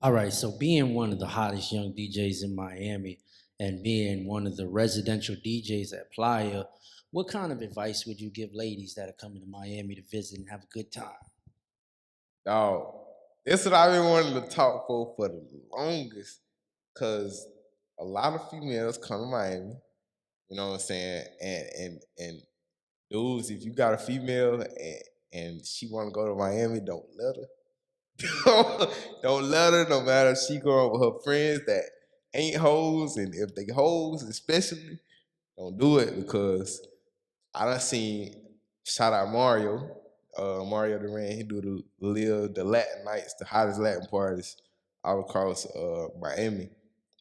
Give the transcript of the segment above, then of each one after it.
All right, so being one of the hottest young DJs in Miami and being one of the residential DJs at Playa, what kind of advice would you give ladies that are coming to Miami to visit and have a good time? Dog, this what I've been wanting to talk for the longest. Cause a lot of females come to Miami, you know what I'm saying? And dudes, if you got a female and she wanna go to Miami, don't let her. Don't let her, no matter if she going with her friends that ain't hoes, and if they hoes especially, don't do it because I done seen shout out Mario, Mario Duran. He do the Latin nights, the hottest Latin parties all across Miami.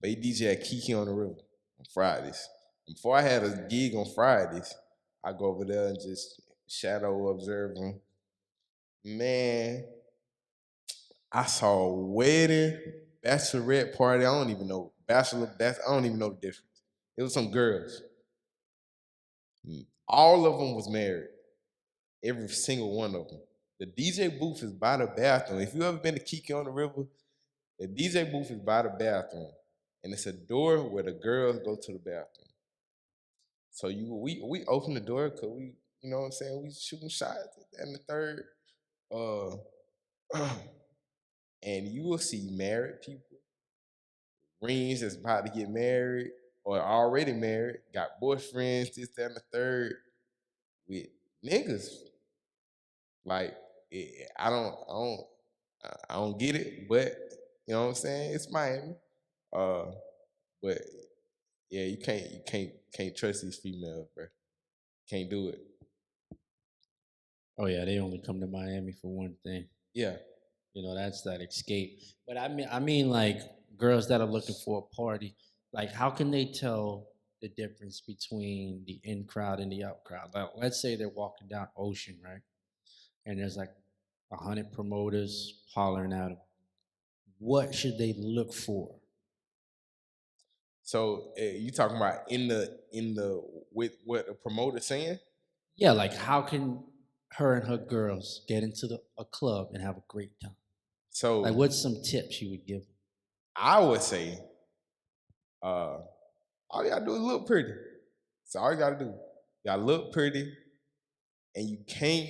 But he DJ at Kiki on the River on Fridays. And before I had a gig on Fridays, I go over there and just shadow observe him. Man, I saw a wedding, bachelorette party. I don't even know I don't even know the difference. It was some girls. All of them was married. Every single one of them. The DJ booth is by the bathroom. If you ever been to Kiki on the River, the DJ booth is by the bathroom, and it's a door where the girls go to the bathroom. So we open the door because we, you know what I'm saying, we shooting shots and the third. Uh, and you will see married people, rings that's about to get married or already married, got boyfriends, this, that, and the third, with niggas. Like I don't get it, but you know what I'm saying. It's Miami, uh, but yeah, you can't trust these females, bro. Can't do it. Oh yeah, they only come to Miami for one thing. Yeah. That's that escape. But I mean like girls that are looking for a party, like how can they tell the difference between the in crowd and the out crowd? Like let's say they're walking down Ocean, right? And there's like 100 promoters hollering at them. What should they look for? So you talking about in the with what the promoter saying? Yeah, like how can her and her girls get into a club and have a great time? Like, So what's some tips you would give them? I would say, uh, all you gotta do is look pretty. That's all you gotta do. You gotta look pretty, and you can't,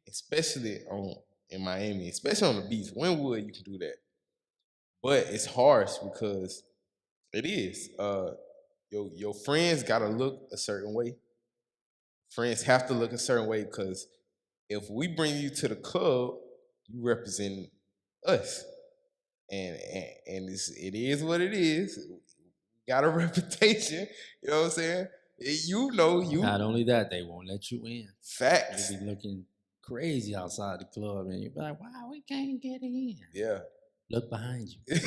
especially on in Miami, especially on the beach. Wynwood, you can do that, but it's harsh because it is. Your friends gotta look a certain way. Friends have to look a certain way because if we bring you to the club, you represent us, and it is what it is. Got a reputation, you know what I'm saying? You know Not you only that, they won't let you in. You'll facts. be looking crazy outside the club, and you'll be like, "Wow, we can't get in." Yeah. Look behind you.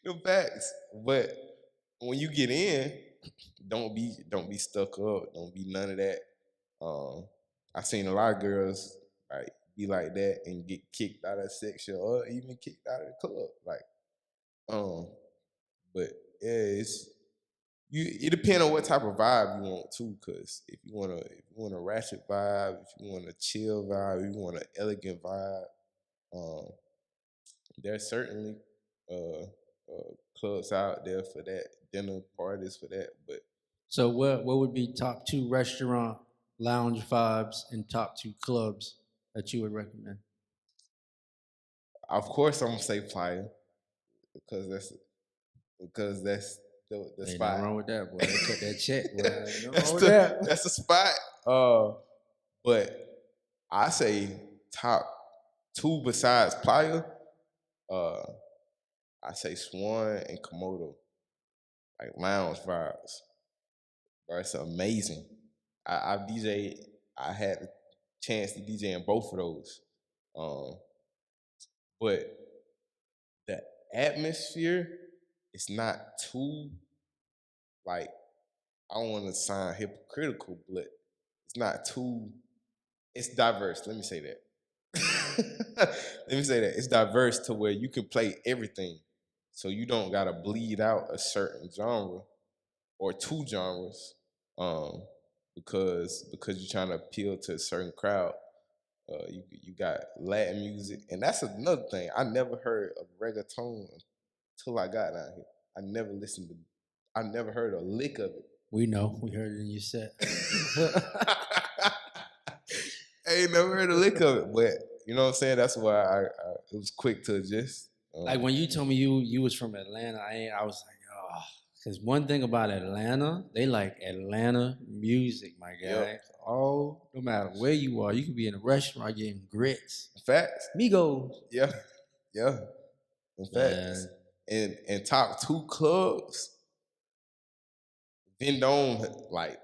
The facts. But when you get in, don't be stuck up. Don't be none of that. Um, I seen a lot of girls like be like that and get kicked out of section or even kicked out of the club. Like, um, but yeah, it depends on what type of vibe you want too. Cause if you want a ratchet vibe, if you want a chill vibe, if you want an elegant vibe, um, there's certainly clubs out there for that, dinner parties for that. But So, what would be top two restaurant lounge vibes and top two clubs that you would recommend? of course, I'm gonna say Playa because that's the Ain't nothing spot. wrong with that, boy. They cut that check, boy. Ain't nothing wrong that's with the that. that's the spot. But I say top two besides Playa. Uh, I say Swan and Komodo, like lounge vibes. Bro, it's amazing. I've DJ. I had a chance to DJ in both of those. Um, but the atmosphere is not too like I don't want to sound hypocritical, but it's not too. It's diverse. Let me say that. Let me say that it's diverse to where you can play everything, so you don't gotta bleed out a certain genre or two genres, um, because you're trying to appeal to a certain crowd. You got Latin music, and that's another thing. I never heard of reggaeton until I got down here. I never listened to. I never heard a lick of it. We know. We heard it in your set. I ain't never heard a lick of it, but you know what I'm saying. That's why I it was quick to adjust. Like when you told me you was from Atlanta, I was like, oh, because one thing about Atlanta, they like Atlanta music, my guy. Yep. Oh, no matter where you are, you could be in a restaurant getting grits, Facts. Migos. Yeah, yeah. In facts. And top 2 clubs, Vendome, like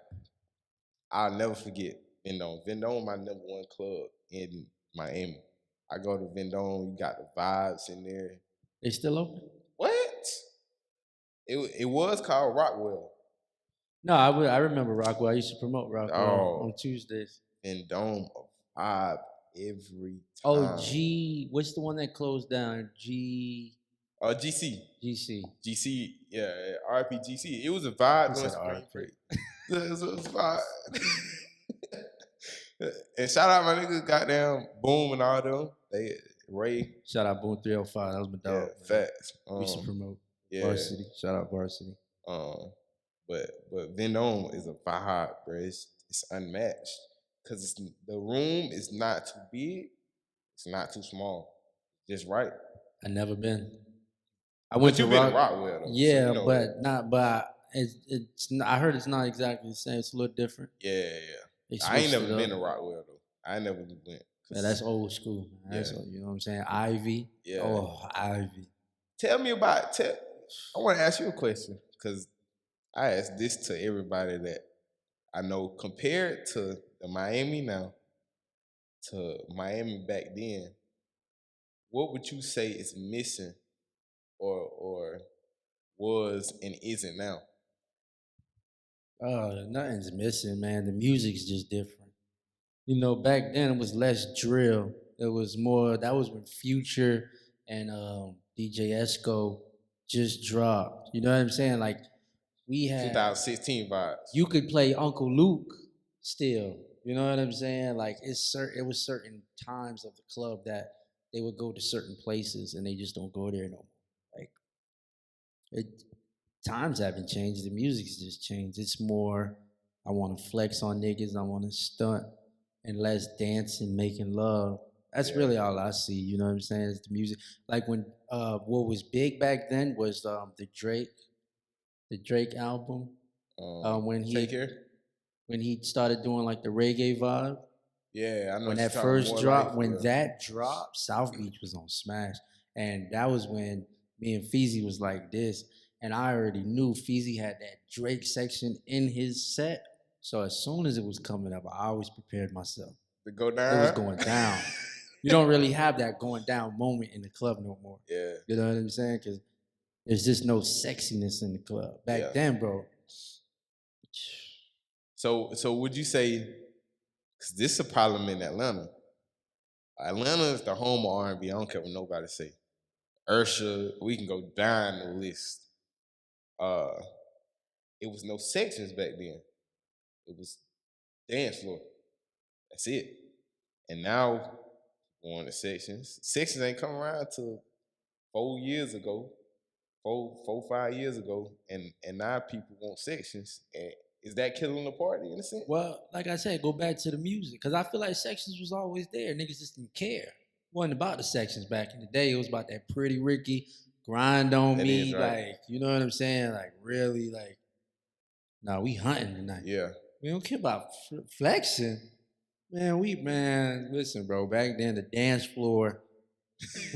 I'll never forget Vendome. Vendome, my number 1 club in Miami. I go to Vendome, you got the vibes in there. They still open? What? It was called Rockwell. No, I remember Rockwell. I used to promote Rockwell on Tuesdays. Vendome, a vibe every time. Oh, what's the one that closed down? GC. GC. Yeah, RPGC. It was a vibe. It was a vibe. And shout out my niggas, goddamn Boom and all them. Ray. Shout out Boom 305. That was my dog. Yeah, facts. We used to promote. Yeah. Varsity. Shout out Varsity. But Vendome is a vibe, bro. It's unmatched because the room is not too big. It's not too small. Just right. I never been. I went to Rockwell though. Yeah, so you know but not. But it's. I heard it's not exactly the same. It's a little different. Yeah. I ain't never been to Rockwell though. I never went. Yeah, that's old school. That's you know what I'm saying. Ivy. Yeah. Oh, Ivy. Tell me about. I want to ask you a question because I ask this to everybody that I know. Compared to the Miami now, to Miami back then, what would you say is missing, or was and isn't now? Nothing's missing, man. The music's just different. You know, back then it was less drill. It was more. That was when Future and DJ Esco just dropped. You know what I'm saying? Like we had 2016 vibes. You could play Uncle Luke still. You know what I'm saying? Like it was certain times of the club that they would go to certain places and they just don't go there no more. Like times haven't changed. The music's just changed. It's more I want to flex on niggas. I want to stunt and less dancing, making love. That's really all I see. You know what I'm saying? It's the music. Like when what was big back then was the Drake album. When he started doing like the reggae vibe. Yeah, I know. When that first dropped, that dropped, South Beach was on smash, and that was when me and Feezy was like this, and I already knew Feezy had that Drake section in his set. So as soon as it was coming up, I always prepared myself. To go down? It was going down. You don't really have that going down moment in the club no more. Yeah. You know what I'm saying? Because there's just no sexiness in the club. Back then, bro. So would you say, because this is a problem in Atlanta. Atlanta is the home of R&B. I don't care what nobody say. Ursha, we can go down the list. It was no sections back then. It was dance floor. That's it. And now, going to sections. Sections ain't come around till 4 years ago. 5 years ago. And now people want sections. And is that killing the party in a sense? Well, like I said, go back to the music. Because I feel like sections was always there. Niggas just didn't care. It wasn't about the sections back in the day. It was about that Pretty Ricky, grind on me. Right. Like, you know what I'm saying? Like, really, like, nah, we hunting tonight. Yeah. We don't care about flexing. Man, listen, bro. Back then, the dance floor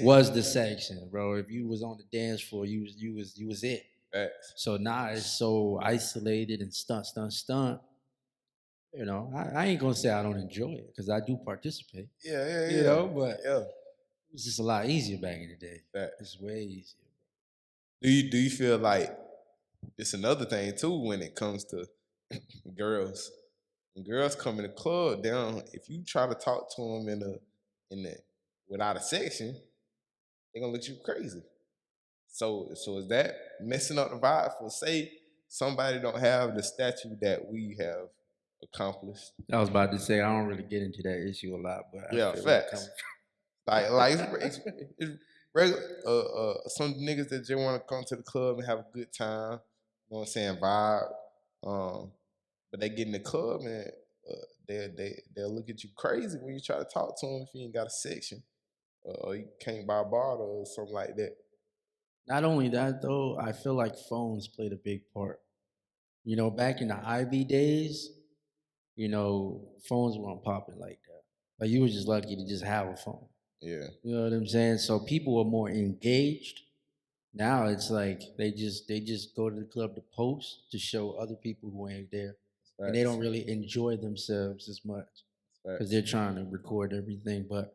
was the section, bro. If you was on the dance floor, you was it. Right. So now it's so isolated and stunt. You know, I ain't gonna say I don't enjoy it because I do participate. Yeah. You know, but yeah, it's just a lot easier back in the day. Right. It's way easier. Do you feel like it's another thing too when it comes to girls? When girls come in the club, if you try to talk to them in the without a section, they're gonna look you crazy. So is that messing up the vibe for, say, somebody don't have the statue that we have accomplished. I was about to say I don't really get into that issue a lot, but I Yeah, feel where you're facts. coming Like it's regular. Some niggas that just want to come to the club and have a good time. You know what I'm saying? Vibe. But they get in the club and they'll look at you crazy when you try to talk to them if you ain't got a section or you can't buy a bottle or something like that. Not only that though, I feel like phones played a big part. You know, back in the Ivy days, you know, phones weren't popping like that. Like you were just lucky to just have a phone. Yeah, You know what I'm saying? So people were more engaged. Now it's like they just go to the club to post to show other people who ain't there, and they facts, don't really enjoy themselves as much because facts. they're trying to record everything. But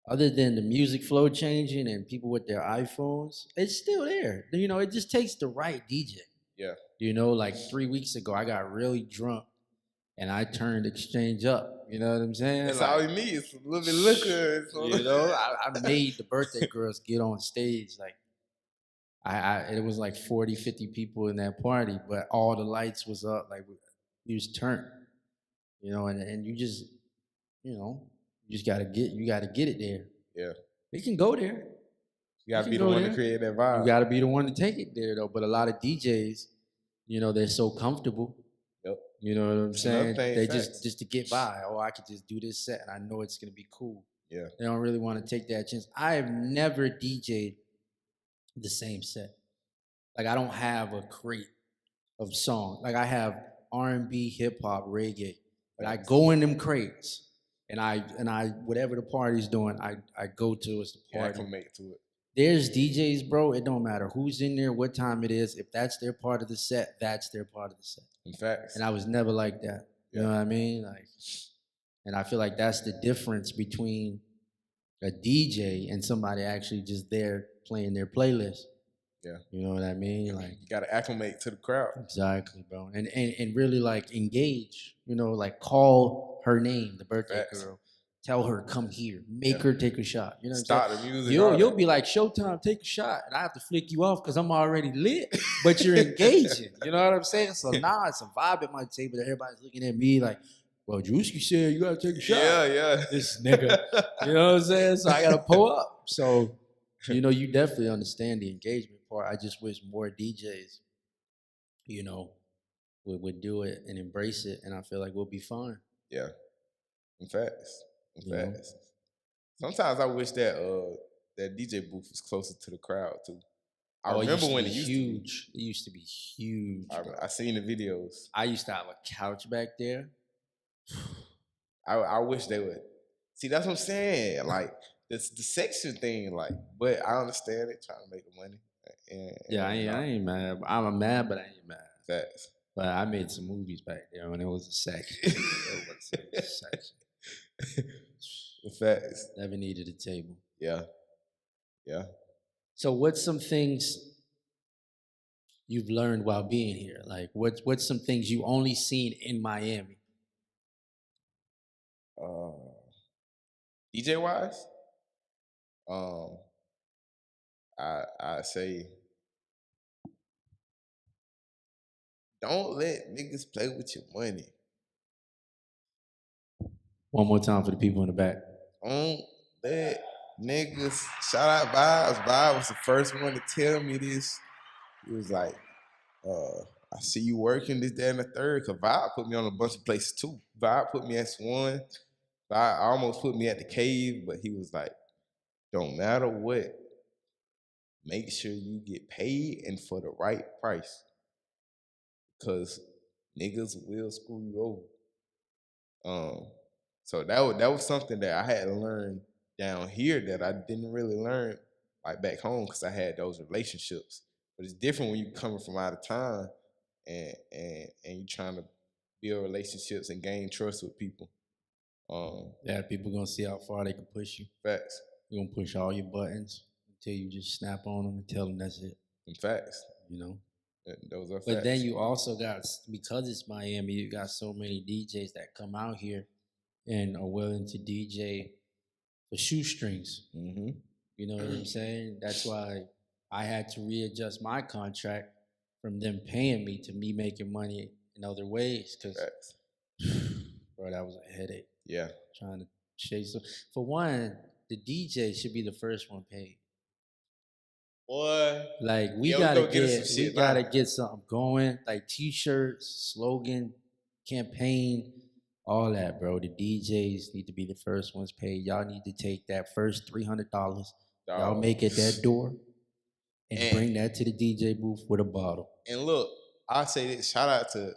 other than the music flow changing and people with their iPhones, it's still there. You know, it just takes the right DJ. Yeah, You know, like 3 weeks ago, I got really drunk and I turned Exchange up. You know what I'm saying? that's all Like, you need. Is a little bit of liquor. And you know, I made the birthday girls get on stage. Like, it was like 40, 50 people in that party, but all the lights was up. Like, we was turned. You know, and you just, you know, you gotta get it there. Yeah, We can go there. you gotta can be the go one to there. create that You vibe. got to be the one to take it there, though. But a lot of DJs, you know, they're so comfortable. Yep. You know what I'm It's another saying? thing, They facts. just to get by. Oh, I could just do this set, and I know it's gonna be cool. Yeah, They don't really want to take that chance. I have never DJ'd the same set. Like I don't have a crate of songs. Like I have R&B, hip hop, reggae, but I facts. go in them crates, and I whatever the party's doing, I go to as the You party. acclimate to it. There's DJs, bro. It don't matter who's in there, what time it is. If that's their part of the set, that's their part of the set. In facts. And I was never like that. You Yeah. know what I mean? Like, and I feel like that's the difference between a DJ and somebody actually just there playing their playlist. Yeah. You know what I mean? Like, You gotta acclimate to the crowd. exactly, bro. And really like engage. You know, like call her name, the birthday Facts. girl. Tell her come here. Make Yeah. her take a shot. You know what I'm saying? Start the music. You'll be like, Showtime, take a shot. And I have to flick you off because I'm already lit, but you're engaging. You know what I'm saying? So now it's a vibe at my table that everybody's looking at me like, well, Drewski said you got to take a shot. Yeah. This nigga. You know what I'm saying? So I got to pull up. So, you know, you definitely understand the engagement part. I just wish more DJs, you know, would do it and embrace it. And I feel like we'll be fine. Yeah. In facts. In You know? facts. Sometimes I wish that that DJ booth was closer to the crowd too. I remember when it used to be. huge. It used to be huge. bro. I seen the videos. I used to have a couch back there. I wish they would. See, that's what I'm saying. Like the section thing, like, but I understand it, trying to make the money. And, Yeah, I ain't mad. I'm mad, but I ain't mad. Facts. But I made some movies back there when it was a section. It was a section. Facts. Never needed a table. Yeah. Yeah. So what's some things you've learned while being here? Like what's some things you only seen in Miami? DJ wise, I say don't let niggas play with your money. One more time for the people in the back. Don't let niggas shout out Vibes. Vibes was the first one to tell me this. He was like, I see you working this, that, and the third. Cause Vibe put me on a bunch of places too. Vibe put me at Swan. Vibe almost put me at the Cave, but he was like, don't matter what, make sure you get paid and for the right price. Cause niggas will screw you over. So that was something that I had to learn down here that I didn't really learn like back home because I had those relationships. But it's different when you coming from out of town and you trying to build relationships and gain trust with people. Yeah, people gonna see how far they can push you. Facts. You're gonna push all your buttons until you just snap on them and tell them that's it. And facts. You know. Those are facts. But then you also got, because it's Miami, you got so many DJs that come out here and are willing to DJ for shoestrings. Mm-hmm. You know what I'm saying? That's why I had to readjust my contract from them paying me to me making money in other ways. Because Bro, that was a headache Yeah. trying to chase them. For one, the DJ should be the first one paid. Boy. Like we Yeah, gotta gonna get us some we shit gotta now. get something going, like t-shirts, slogan, campaign, all that, bro. The DJs need to be the first ones paid. Y'all need to take that first $300, y'all Dog. make it that door, and And- bring that to the DJ booth with a bottle. And look, I'll say this. Shout out to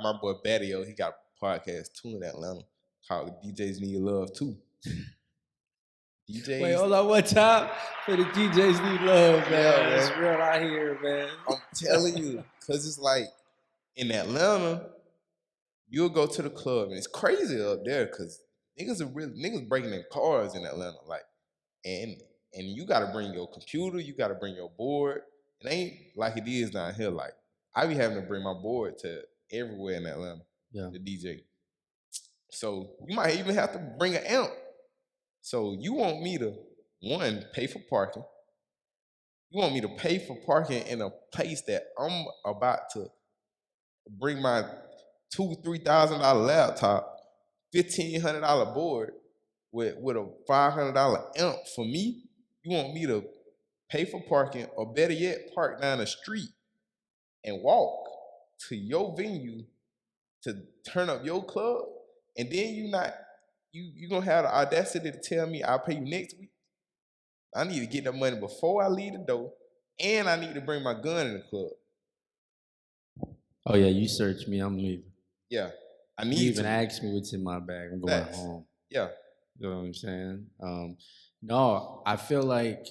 my boy Badio. He got a podcast too in Atlanta called DJs Need Love Too. DJs. Wait, hold on one time for the DJs need love, man. Yeah, It's man. real out here, man. I'm telling you, cause it's like in Atlanta, you'll go to the club and it's crazy up there, cause niggas breaking in cars in Atlanta, like, and you gotta bring your computer, you gotta bring your board. It ain't like it is down here. Like I be having to bring my board to everywhere in Atlanta, Yeah. the DJ. So you might even have to bring an amp. So you want me to, one, pay for parking. You want me to pay for parking in a place that I'm about to bring my $2,000-$3,000 laptop, $1,500 board with a $500 amp for me? You want me to pay for parking, or better yet, park down the street and walk to your venue to turn up your club, and then you gonna have the audacity to tell me I'll pay you next week? I need to get that money before I leave the door, and I need to bring my gun in the club. Oh yeah, you search me, I'm leaving. Yeah, I need You even to. asked me what's in my bag. I'm going Facts. home. Yeah, You know what I'm saying? No, I feel like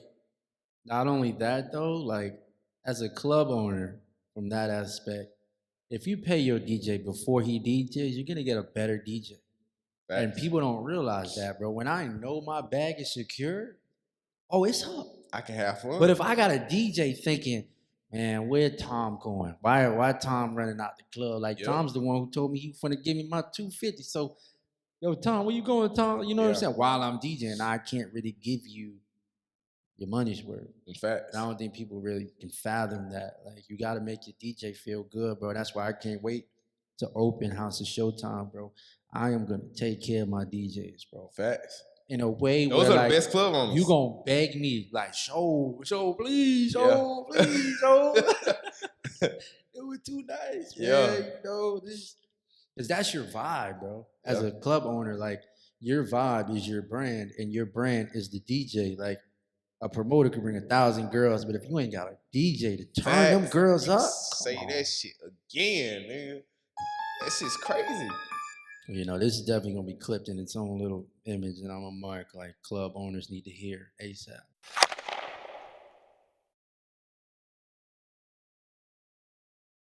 not only that though, like as a club owner, from that aspect, if you pay your DJ before he DJs, you're gonna get a better DJ. And facts. people don't realize that, bro. When I know my bag is secure, oh, it's up. I can have fun. But if I got a DJ thinking, man, where Tom going? Why Tom running out the club? Like Yep. Tom's the one who told me he finna give me my 250. So, yo, Tom, where you going, Tom? You know what I'm Yeah. saying? While I'm DJing, I can't really give you your money's worth. In fact, And I don't think people really can fathom that. Like, you got to make your DJ feel good, bro. That's why I can't wait to open House of Showtime, bro. I am gonna take care of my DJs, bro, facts. in a way Those where are the like best club owners. you gonna beg me like, show, please, Yeah. show, please, show. It was too nice, Yeah. man. You know this, because that's your vibe, bro. As Yeah. a club owner, like your vibe is your brand, and your brand is the DJ. Like a promoter could bring 1,000 girls, but if you ain't got a DJ to turn them Facts. girls You up, say come on. that shit again, nigga. That shit's crazy. You know, this is definitely gonna be clipped in its own little image, and I'm gonna mark like club owners need to hear ASAP.